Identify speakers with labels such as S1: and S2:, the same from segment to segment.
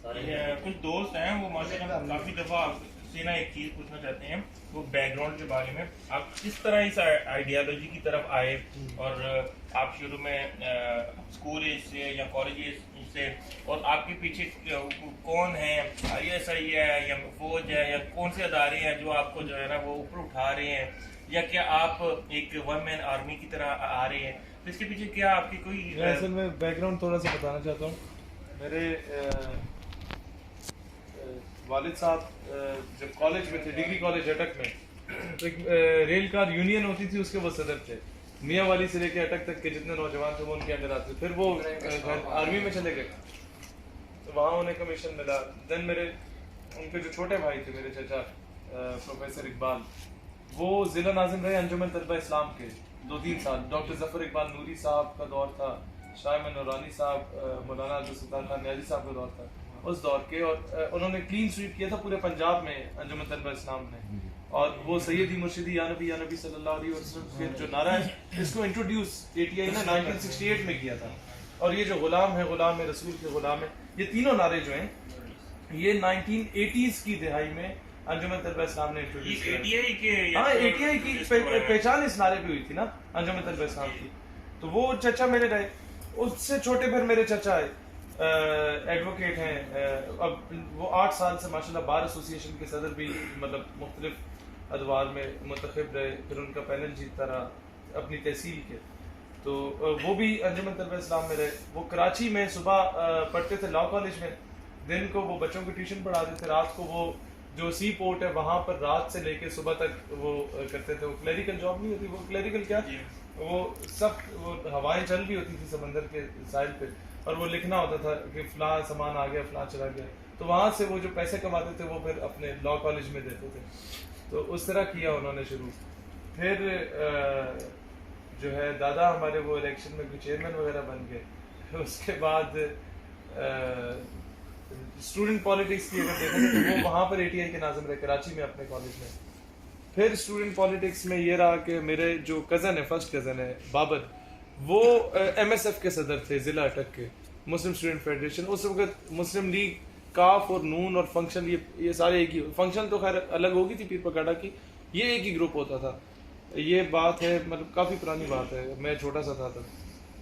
S1: कुछ दोस्त हैं वो माशाल्लाह काफ़ी दफ़ा आपसे ना एक चीज़ पूछना चाहते हैं, वो बैकग्राउंड के बारे में। आप किस तरह इस आइडियालॉजी की तरफ आए और आप शुरू में स्कूल एज से या कॉलेज एज से, और आपके पीछे कौन है, ISI है या फौज है या कौन से अदारे हैं जो आपको जो है ना वो ऊपर उठा रहे हैं, या क्या आप एक वन मैन आर्मी की तरह आ रहे हैं? तो इसके पीछे क्या आपकी कोई
S2: असल में बैकग्राउंड थोड़ा सा बताना चाहता हूँ। मेरे वालिद साहब जब कॉलेज में थे, डिग्री कॉलेज अटक में, तो एक रेल कार यूनियन होती थी, उसके वो सदर थे। मियाँ वाली से लेके अटक तक के जितने नौजवान थे वो उनके अंडर आते थे। फिर वो आर्मी में चले गए, तो वहाँ उन्हें कमीशन मिला। देन मेरे उनके जो छोटे भाई थे, मेरे चचा प्रोफेसर इकबाल, वो जिला नाज़िम रहे अंजुमन तलबा इस्लाम के 2-3 साल। डॉक्टर जफर इकबाल नूरी साहब का दौर था, शाह नूरानी साहब, मौलाना अब्दुल सुल्तान खान न्याजी साहब का दौर था उस दौर के, और उन्होंने क्लीन स्वीप किया था पूरे पंजाब में अंजुमन तलबा इस्लाम ने। और वो सैयदी मुर्शिदी या नबी सल्लल्लाहु अलैहि वसल्लम के जो नारा है, इसको इंट्रोड्यूस ATI ने 1968 में किया था। और ये जो गुलाम है, गुलाम है, रसूल के गुलाम है, ये तीनों नारे जो हैं ये 1980s की दिहाई में अंजुमन तलबा इस्लाम ने इंट्रोड्यूस किया। हाँ, ATI की पहचान इस नारे पे हुई थी ना, अंजुमन तलबा इस्लाम की। तो वो चचा मेरे रहे, उससे छोटे फिर मेरे चचा आए, एडवोकेट हैं। अब वो 8 साल से माशाल्लाह बार एसोसिएशन के सदर भी, मतलब मुख्तलिफ अदवार में मुंतखब रहे। फिर उनका पैनल जीतता रहा अपनी तहसील के। तो वो भी अंजुमन तलबा इस्लाम में रहे। वो कराची में सुबह पढ़ते थे लॉ कॉलेज में, दिन को वो बच्चों को ट्यूशन पढ़ाते थे, रात को वो जो सी पोर्ट है वहाँ पर रात से लेके सुबह तक वो करते थे। वो क्लरिकल जॉब नहीं होती, वो क्लरिकल क्या, वो सब वो हवाएं चल भी होती थी समंदर के साहिल पे, और वो लिखना होता था कि फला सामान आ गया, फला चला गया। तो वहाँ से वो जो पैसे कमाते थे वो फिर अपने लॉ कॉलेज में देते थे। तो उस तरह किया उन्होंने शुरू। फिर जो है दादा हमारे वो इलेक्शन में चेयरमैन वगैरह बन गए। उसके बाद स्टूडेंट पॉलिटिक्स की अगर देखा जाए तो वो वहाँ पर ATI के नाज़िम रहे कराची में अपने कॉलेज में। फिर स्टूडेंट पॉलिटिक्स में ये रहा कि मेरे जो कज़न है, फर्स्ट कज़न है बाबर, वो MSF के सदर थे ज़िला अटक के, मुस्लिम स्टूडेंट फेडरेशन। उस वक्त मुस्लिम लीग, काफ और नून और फंक्शन, ये सारे एक ही, फंक्शन तो खैर अलग होगी थी पीर पकाड़ा की, ये एक ही ग्रुप होता था। ये बात है, मतलब काफ़ी पुरानी बात है, मैं छोटा सा था तब।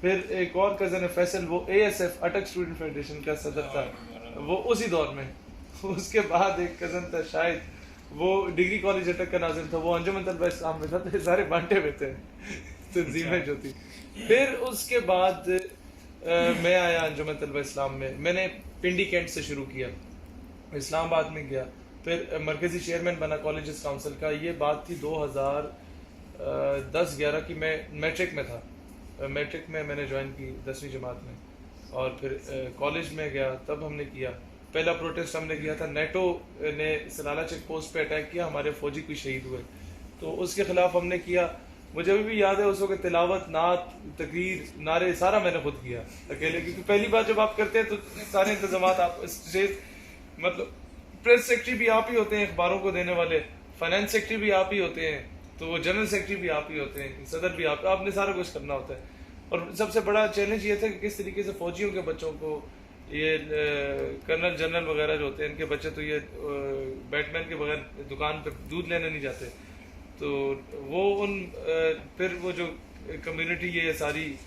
S2: फिर एक और कज़न है फैसल, वो ASF अटक स्टूडेंट फेडरेशन का सदर था, वो उसी दौर में। उसके बाद एक कज़न था शायद, वो डिग्री कॉलेज अटक का नाज़िम था, वो अंजुमन तलबा इस्लाम में था। तो सारे बांटे हुए थे तंजीमें जो थी। फिर उसके बाद मैं आया अंजुमन तलबा इस्लाम में। मैंने पिंडी कैंट से शुरू किया, इस्लामाबाद में गया, फिर मरकज़ी चेयरमैन बना कॉलेजेस काउंसिल का। ये बात थी 2010-11 की, मैं मैट्रिक में था। मैट्रिक में मैंने ज्वाइन की 10वीं जमात में, और फिर कॉलेज में गया, तब हमने किया पहला प्रोटेस्ट हमने किया था। नेटो ने सलाला चेक पोस्ट पे अटैक किया, हमारे फौजी कोई शहीद हुए, तो उसके खिलाफ हमने किया। मुझे अभी भी याद है उस वक्त तिलावत, नात, तकरीर, नारे सारा मैंने खुद किया अकेले, क्योंकि पहली बार जब आप करते हैं तो सारे इंतजाम आप स्टेज, मतलब प्रेस सेक्रेटरी भी आप ही होते हैं, अखबारों को देने वाले, फाइनेंस सेक्रेटरी भी आप ही होते हैं, तो वो जनरल सेक्रेटरी भी आप ही होते हैं, सदर भी आपने सारा कुछ करना होता है। और सबसे बड़ा चैलेंज ये था कि किस तरीके से फौजियों के बच्चों को, ये कर्नल जनरल वगैरह जो होते हैं, इनके बच्चे तो ये बैटमैन के बगैर दुकान पे दूध लेने नहीं जाते। तो वो फिर वो जो कम्युनिटी, ये सारी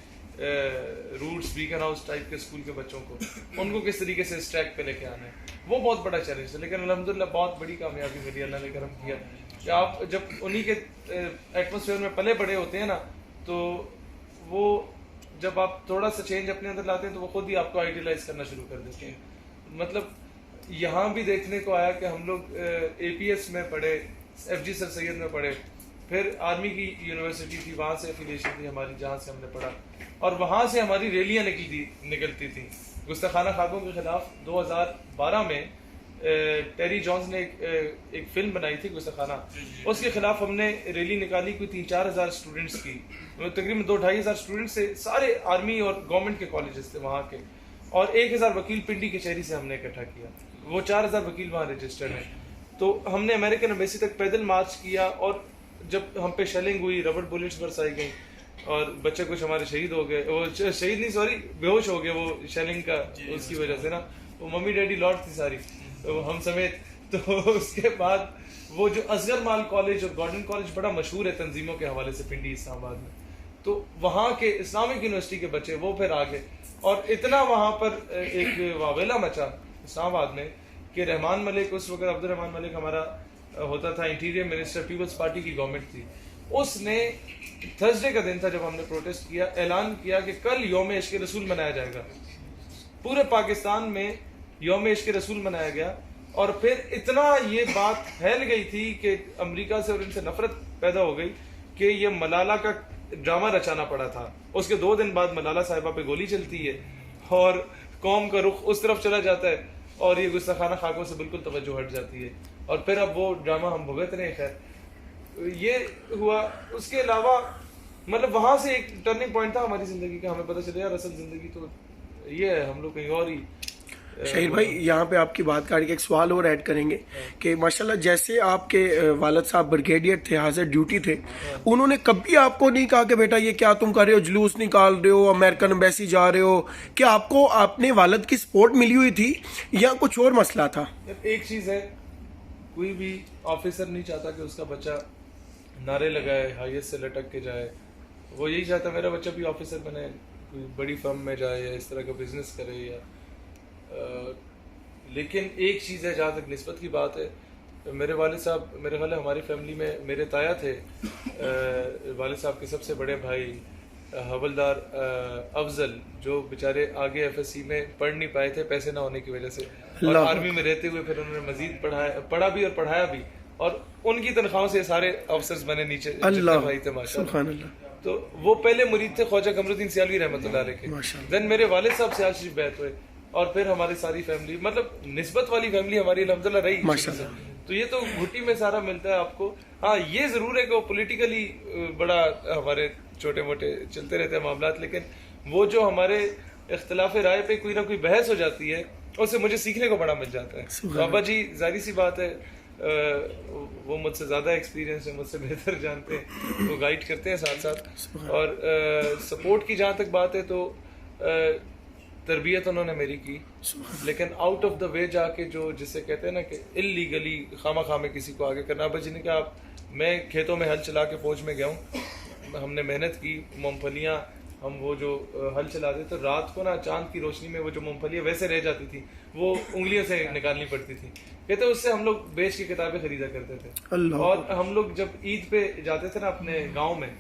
S2: रूट्स बीकन हाउस टाइप के स्कूल के बच्चों को, उनको किस तरीके से इस ट्रैक पे लेके आना है, वो बहुत बड़ा चैलेंज था। लेकिन अल्हम्दुलिल्लाह बहुत बड़ी कामयाबी मिली, अल्लाह ने करम किया कि आप जब उन्हीं के एटमोसफेयर में पले बड़े होते हैं ना, तो वो जब आप थोड़ा सा चेंज अपने अंदर लाते हैं तो वो खुद ही आपको आइडियलाइज करना शुरू कर देते हैं। मतलब यहाँ भी देखने को आया कि हम लोग APS में पढ़े, FG सर सैयद में पढ़े, फिर आर्मी की यूनिवर्सिटी थी, वहाँ से एफिलिएशन थी हमारी, जहाँ से हमने पढ़ा, और वहाँ से हमारी रैलियाँ निकलती थी गुस्ताखाना खाकों के खिलाफ। 2012 में टेरी जॉन्स ने एक फिल्म बनाई थी गुस्ताखाना, उसके खिलाफ हमने रैली निकाली, कोई 3-4 हज़ार स्टूडेंट्स की, तकरीबन 2-2.5 हज़ार स्टूडेंट्स से, सारे आर्मी और गवर्नमेंट के कॉलेजेस थे वहाँ के, और 1,000 वकील पिंडी कचहरी से हमने इकट्ठा किया। वो 4,000 वकील वहाँ रजिस्टर्ड हैं। तो हमने अमेरिकन एम्बेसी तक पैदल मार्च किया, और जब हम पे शेलिंग हुई, रबड़ बुलेट्स बरसाई गई, और बच्चे कुछ हमारे शहीद हो गए, वो शहीद नहीं, सॉरी, बेहोश हो गए वो शेलिंग का उसकी वजह से ना। वो मम्मी डैडी लौट थी सारी, तो हम समेत। तो उसके बाद वो जो असगर माल कॉलेज और गॉर्डन कॉलेज बड़ा मशहूर है तंजीमों के हवाले से पिंडी इस्लामाबाद में, तो वहाँ के इस्लामिक यूनिवर्सिटी के बच्चे वो फिर आ गए, और इतना वहाँ पर एक वावेला मचा इस्लामाबाद में कि रहमान मलिक, उस वक्त अब्दुल रहमान मलिक हमारा होता था इंटीरियर मिनिस्टर, पीपल्स पार्टी की गवर्नमेंट थी, उसने थर्सडे का दिन था जब हमने प्रोटेस्ट किया, ऐलान किया कि कल यौम इश्क रसूल मनाया जाएगा। पूरे पाकिस्तान में यौम इश्क रसूल मनाया गया, और फिर इतना ये बात फैल गई थी कि अमेरिका से और इनसे नफरत पैदा हो गई कि ये मलाला का ड्रामा रचाना पड़ा था। उसके 2 दिन बाद मलाला साहिबा पे गोली चलती है और कौम का रुख उस तरफ चला जाता है, और ये गुस्ताखाना खाकों से बिल्कुल तवज्जो हट जाती है, और फिर अब वो ड्रामा हम भुगत रहे हैं। खैर ये हुआ। उसके अलावा मतलब वहां से एक टर्निंग पॉइंट था हमारी जिंदगी का, हमें पता चला यार असल जिंदगी तो ये है, हम लोग कहीं और ही।
S3: शहीर भाई यहाँ पे आपकी बात काट के एक सवाल और ऐड करेंगे कि माशाल्लाह जैसे आपके वालिद साहब ब्रिगेडियर थे, हाजिर ड्यूटी थे, उन्होंने कभी आपको नहीं कहा कि बेटा ये क्या तुम कर रहे हो, जुलूस निकाल रहे हो, अमेरिकन एम्बेसी जा रहे हो, कि आपको अपने वालिद की सपोर्ट मिली हुई थी या कुछ और मसला था?
S2: एक चीज है, कोई भी ऑफिसर नहीं चाहता कि उसका बच्चा नारे लगाए, हाईएस्ट से लटक के जाए। वो यही चाहता मेरा बच्चा भी ऑफिसर बने, कोई बड़ी फर्म में जाए या इस तरह का बिजनेस करे या लेकिन एक चीज़ है, जहाँ तक निस्बत की बात है, मेरे वालिद साहब, मेरे ख्याल है हमारी फैमिली में मेरे ताया थे, वालिद साहब के सबसे बड़े भाई हवलदार अफजल, जो बेचारे आगे एफएससी में पढ़ नहीं पाए थे पैसे ना होने की वजह से, और आर्मी में रहते हुए फिर उन्होंने मजीद पढ़ा भी और पढ़ाया भी, और उनकी तनख्वाहों से सारे अफसर्स बने नीचे जितने भाई थे माशाअल्लाह। तो वो पहले मुरीद थे ख्वाजा कमरुद्दीन सियालवी रहमतुल्लाह अलैह के, देन मेरे वालिद साहब सियाल शरीफ बैत हुए, और फिर हमारी सारी फैमिली, मतलब निस्बत वाली फैमिली हमारी अल्हम्दुलिल्लाह रही माशाअल्लाह। तो ये तो घुट्टी में सारा मिलता है आपको। हाँ ये जरूर है कि वो पॉलिटिकली बड़ा हमारे छोटे मोटे चलते रहते हैं मामला, लेकिन वो जो हमारे इख्तिलाफ राय पे कोई ना कोई बहस हो जाती है, उससे मुझे सीखने को बड़ा मिल जाता है। तो अब्बा जी जाहिर सी बात है वो मुझसे ज़्यादा एक्सपीरियंस है, मुझसे बेहतर जानते हैं, वो गाइड करते हैं साथ साथ। और सपोर्ट की जहाँ तक बात है तो तरबियत उन्होंने मेरी की, लेकिन आउट ऑफ द वे जाके जो जिसे कहते हैं ना कि इल्लीगली खामा खामे किसी को आगे करना। अब्बा जी ने कहा मैं खेतों में हल चला के फौज में गया हूँ, हमने मेहनत की, मूंगफलियाँ हम वो जो हल चलाते तो रात को ना चांद की रोशनी में वो जो मूंगफलियाँ वैसे रह जाती थी वो उंगलियों से निकालनी पड़ती थी। कहते उससे हम लोग बेच के किताबें खरीदा करते थे। और हम लोग जब ईद पे जाते थे ना अपने गांव में,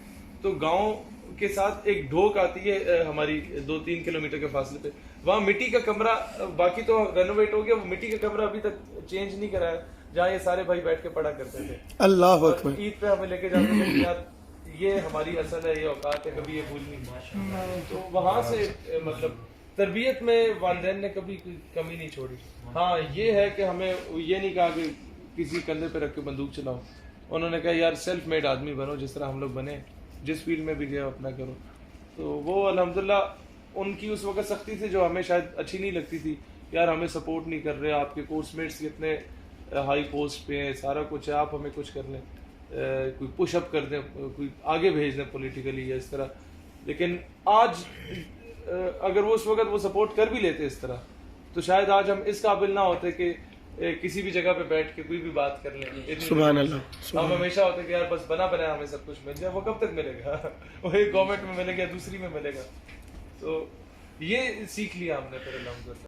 S2: तो गांव के साथ एक ढोक आती है हमारी 2-3 किलोमीटर के फासले पे, वहाँ मिट्टी का कमरा, बाकी तो रेनोवेट हो गया, वो मिट्टी का कमरा अभी तक चेंज नहीं कराया, जहाँ ये सारे भाई बैठ के पढ़ा करते थे।
S3: अल्लाह अकबर।
S2: ईद पे हमें लेके जाते थे यार ये हमारी असल है, ये औकात है, कभी ये भूल नहीं। तो वहाँ से मतलब तरबियत में वालिदैन ने कभी कोई कमी नहीं छोड़ी। हाँ ये है कि हमें ये नहीं कहा कि किसी कंधे पे रख के बंदूक चलाओ, उन्होंने कहा यार सेल्फ मेड आदमी बनो, जिस तरह हम लोग बने, जिस फील्ड में भी गए अपना करो। तो वो अल्हम्दुलिल्लाह उनकी उस वक्त सख्ती थी जो हमें शायद अच्छी नहीं लगती थी, यार हमें सपोर्ट नहीं कर रहे, आपके कोर्समेट्स कितने हाई पोस्ट पे हैं, सारा कुछ है, आप हमें कुछ कर लें, कोई पुशअप कर दें, कोई आगे भेज दें पॉलिटिकली या इस तरह। लेकिन आज अगर वो उस वक्त वो सपोर्ट कर भी लेते इस तरह, तो शायद आज हम इस काबिल ना होते कि किसी भी जगह पे बैठ के कोई भी बात कर लें।
S3: सुभान अल्लाह।
S2: हम हमेशा होते कि यार बस बना बनाया हमें सब कुछ मिल जाए, वो कब तक मिलेगा वो एक गवर्नमेंट में मिलेगा, दूसरी में मिलेगा। तो ये सीख लिया हमने फिर अल्हम्दुलिल्लाह।